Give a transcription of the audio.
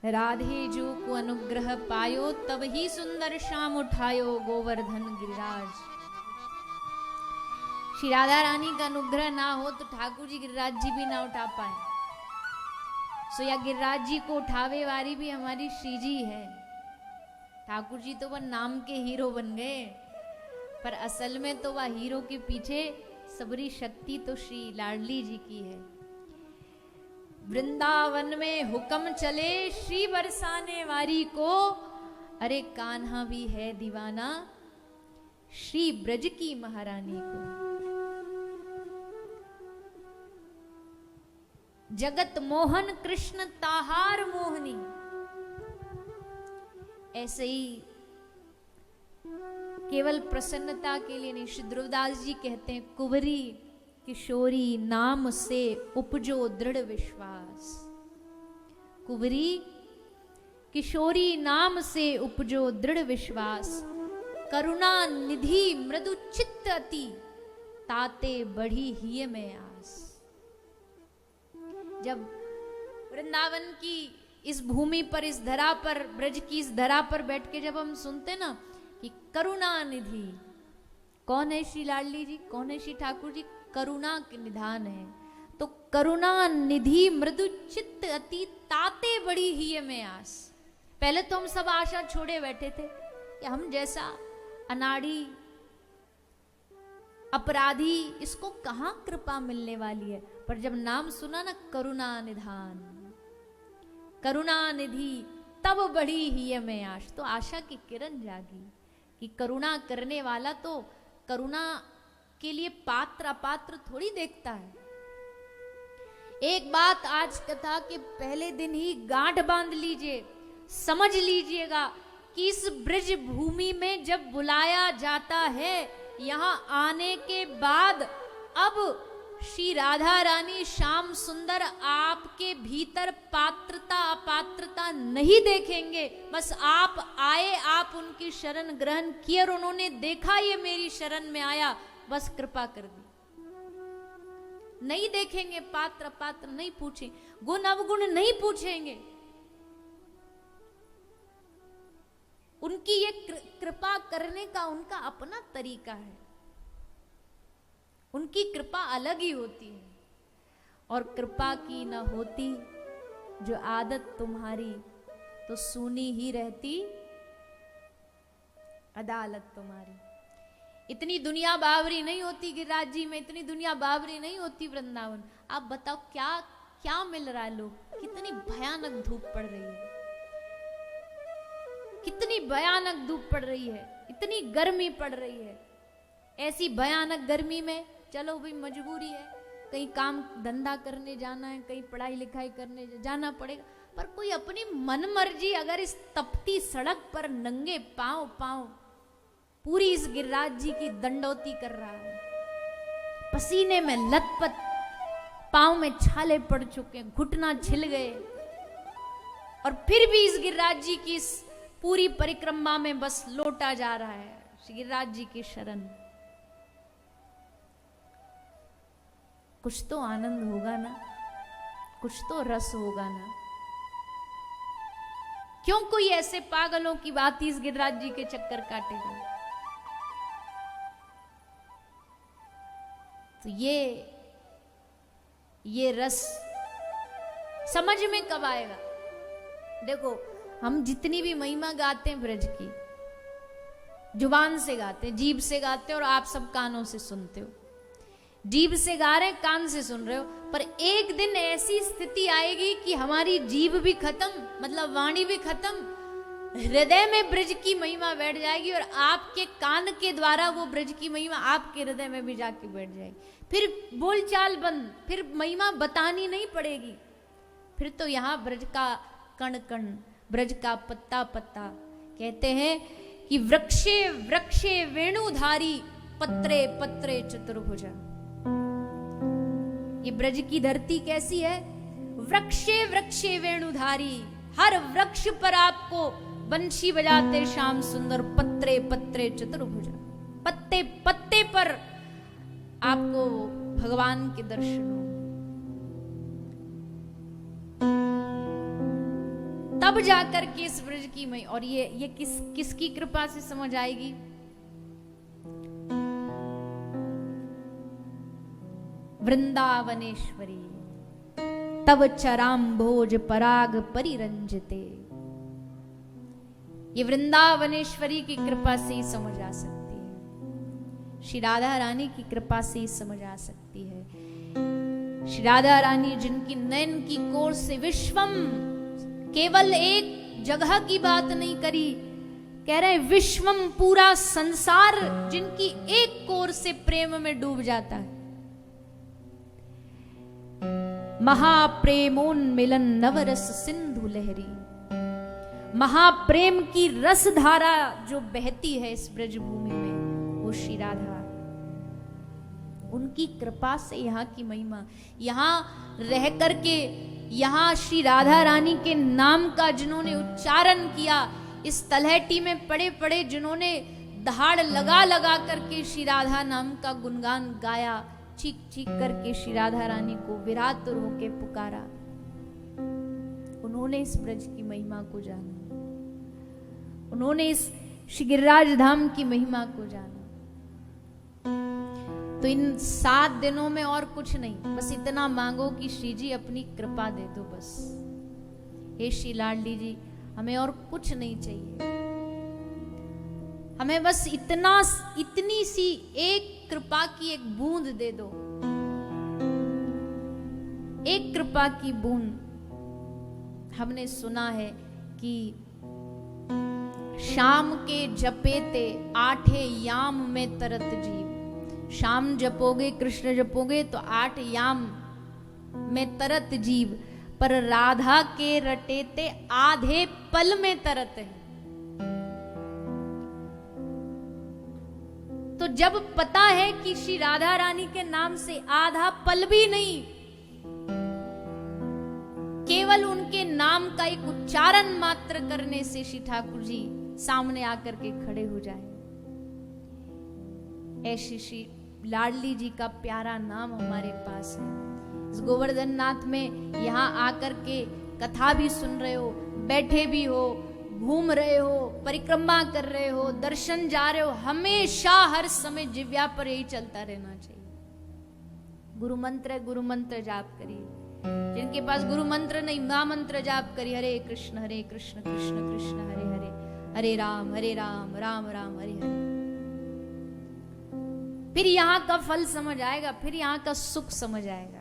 राधे जो को अनुग्रह पायो, तब ही सुंदर श्याम उठायो गोवर्धन गिरिराज। श्री राधा रानी का अनुग्रह ना हो तो ठाकुर जी गिरिराज जी भी ना उठा पाए। सो या गिरिराज जी को उठावे वाली भी हमारी श्री जी है। ठाकुर जी तो वह नाम के हीरो बन गए, पर असल में तो वह हीरो के पीछे सबरी शक्ति तो श्री लाडली जी की है। वृंदावन में हुक्म चले श्री बरसाने वारी को, अरे कान्हा भी है दीवाना श्री ब्रज की महारानी को। जगत मोहन कृष्ण ताहार मोहनी, ऐसे ही केवल प्रसन्नता के लिए नहीं, श्री ध्रुवदास जी कहते हैं कुंवरी किशोरी नाम से उपजो दृढ़ विश्वास। कुंवरी किशोरी नाम से उपजो दृढ़ विश्वास, करुणा निधि मृदु चित्त अति, ताते बढ़ी ही में आस। जब वृंदावन की इस भूमि पर, इस धरा पर, ब्रज की इस धरा पर बैठ के जब हम सुनते ना कि करुणा निधि, कौन है श्री लाडली जी, कौन है श्री ठाकुर जी, करुणा के निधान है। तो करुणा निधि मृदु चित्त अति, ताते बड़ी ही में आस। पहले तो हम सब आशा छोड़े बैठे थे कि हम जैसा अनाड़ी अपराधी, इसको कहां कृपा मिलने वाली है। पर जब नाम सुना ना करुणा निधान, करुणा निधि, तब बढ़ी ही में आश। तो आशा की किरण जागी कि करुणा करने वाला तो करुणा के लिए पात्र अपात्र थोड़ी देखता है। एक बात आज कथा के पहले दिन ही गांठ बांध लीजिए, समझ लीजिएगा कि इस ब्रज भूमि में जब बुलाया जाता है, यहां आने के बाद अब श्री राधा रानी श्याम सुंदर आपके भीतर पात्रता अपात्रता नहीं देखेंगे। बस आप आए, आप उनकी शरण ग्रहण किए और उन्होंने देखा ये मेरी शरण में आया, बस कृपा कर दी। नहीं देखेंगे पात्र पात्र, नहीं पूछे, गुण अवगुण नहीं पूछेंगे। उनकी ये कृपा करने का उनका अपना तरीका है, उनकी कृपा अलग ही होती है। और कृपा की न होती जो आदत तुम्हारी, तो सुनी ही रहती अदालत तुम्हारी। इतनी दुनिया बावरी नहीं होती गिरिराज जी में, इतनी दुनिया बावरी नहीं होती वृंदावन। आप बताओ क्या क्या मिल रहा है लोग, कितनी भयानक धूप पड़ रही है, कितनी भयानक धूप पड़ रही है, इतनी गर्मी पड़ रही है। ऐसी भयानक गर्मी में चलो भाई मजबूरी है, कहीं काम धंधा करने जाना है, कहीं पढ़ाई लिखाई करने जाना पड़ेगा। पर कोई अपनी मन मर्जी अगर इस तपती सड़क पर नंगे पांव पांव पूरी इस गिरिराज जी की दंडोती कर रहा है, पसीने में लथपथ, पांव में छाले पड़ चुके, घुटना छिल गए, और फिर भी इस गिरिराज जी की इस पूरी परिक्रमा में बस लौटा जा रहा है श्री गिरिराज जी की शरण। कुछ तो आनंद होगा ना, कुछ तो रस होगा ना। क्यों कोई ऐसे पागलों की बात इस गिरिराज जी के चक्कर काटेगा। तो ये रस समझ में कब आएगा। देखो हम जितनी भी महिमा गाते हैं ब्रज की, जुबान से गाते हैं, जीभ से गाते हैं, और आप सब कानों से सुनते हो। जीभ से गा रहे हैं, कान से सुन रहे हो, पर एक दिन ऐसी स्थिति आएगी कि हमारी जीभ भी खत्म, मतलब वाणी भी खत्म, हृदय में ब्रज की महिमा बैठ जाएगी, और आपके कान के द्वारा वो ब्रज की महिमा आपके हृदय में भी जाके बैठ जाएगी। फिर बोलचाल बंद, फिर महिमा बतानी नहीं पड़ेगी। फिर तो यहाँ ब्रज का कण कण, ब्रज का पत्ता पत्ता, कहते हैं कि वृक्षे वृक्षे वेणुधारी, पत्रे पत्रे चतुर्भुजा। ये ब्रज की धरती कैसी है, वृक्षे वृक्षे वेणुधारी, हर वृक्ष पर आपको बंशी बजाते श्याम सुंदर, पत्रे पत्रे चतुर्भुजा, पत्ते पत्ते पर आपको भगवान के दर्शन हो। तब जाकर के इस ब्रज की मई, और ये किसकी कृपा से समझ आएगी? वृंदावनेश्वरी तब चराम्भोज पराग परिरंजते। ये वृंदावनेश्वरी की कृपा से ही समझ आ सकती है, श्री राधा रानी की कृपा से ही समझ आ सकती है। श्री राधा रानी जिनकी नयन की कोर से विश्वम, केवल एक जगह की बात नहीं करी, कह रहे विश्वम पूरा संसार जिनकी एक कोर से प्रेम में डूब जाता है। महाप्रेमोन्मिलन नवरस सिंधु लहरी, महाप्रेम की रस धारा जो बहती है इस ब्रजभूमि में, वो श्री राधा, उनकी कृपा से यहाँ की महिमा, यहाँ रह करके, यहाँ श्री राधा रानी के नाम का जिन्होंने उच्चारण किया, इस तलहटी में पड़े पड़े जिन्होंने दहाड़ लगा लगा करके श्री राधा नाम का गुणगान गाया, चीख चीख करके श्री राधा रानी को विरातुर होके पुकारा, उन्होंने इस ब्रज की महिमा को जाना, उन्होंने इस श्री गिरिराज धाम की महिमा को जाना। तो इन 7 दिनों में और कुछ नहीं, बस इतना मांगो कि श्री जी अपनी कृपा दे दो बस। हे श्री लाडली जी, हमें और कुछ नहीं चाहिए, हमें बस इतनी सी एक कृपा की एक बूंद दे दो, एक कृपा की बूंद। हमने सुना है कि शाम के जपेते 8 याम में तरत जीव, शाम जपोगे, कृष्ण जपोगे तो 8 याम में तरत जीव, पर राधा के रटेते आधे पल में तरत है। तो जब पता है कि श्री राधा रानी के नाम से आधा पल भी नहीं, केवल उनके नाम का एक उच्चारण मात्र करने से श्री ठाकुर जी सामने आकर के खड़े हो जाए, ऐसी श्री लाडली जी का प्यारा नाम हमारे पास है। इस गोवर्धन नाथ में यहाँ आकर के कथा भी सुन रहे हो, बैठे भी हो, घूम रहे हो, परिक्रमा कर रहे हो, दर्शन जा रहे हो, हमेशा हर समय जिव्या पर यही चलता रहना चाहिए। गुरु मंत्र जाप करिए, जिनके पास गुरु मंत्र नहीं, मां मंत्र जाप करिए, हरे कृष्ण कृष्ण कृष्ण हरे हरे, हरे राम राम राम हरे हरे। फिर यहाँ का फल समझ आएगा, फिर यहाँ का सुख समझ आएगा।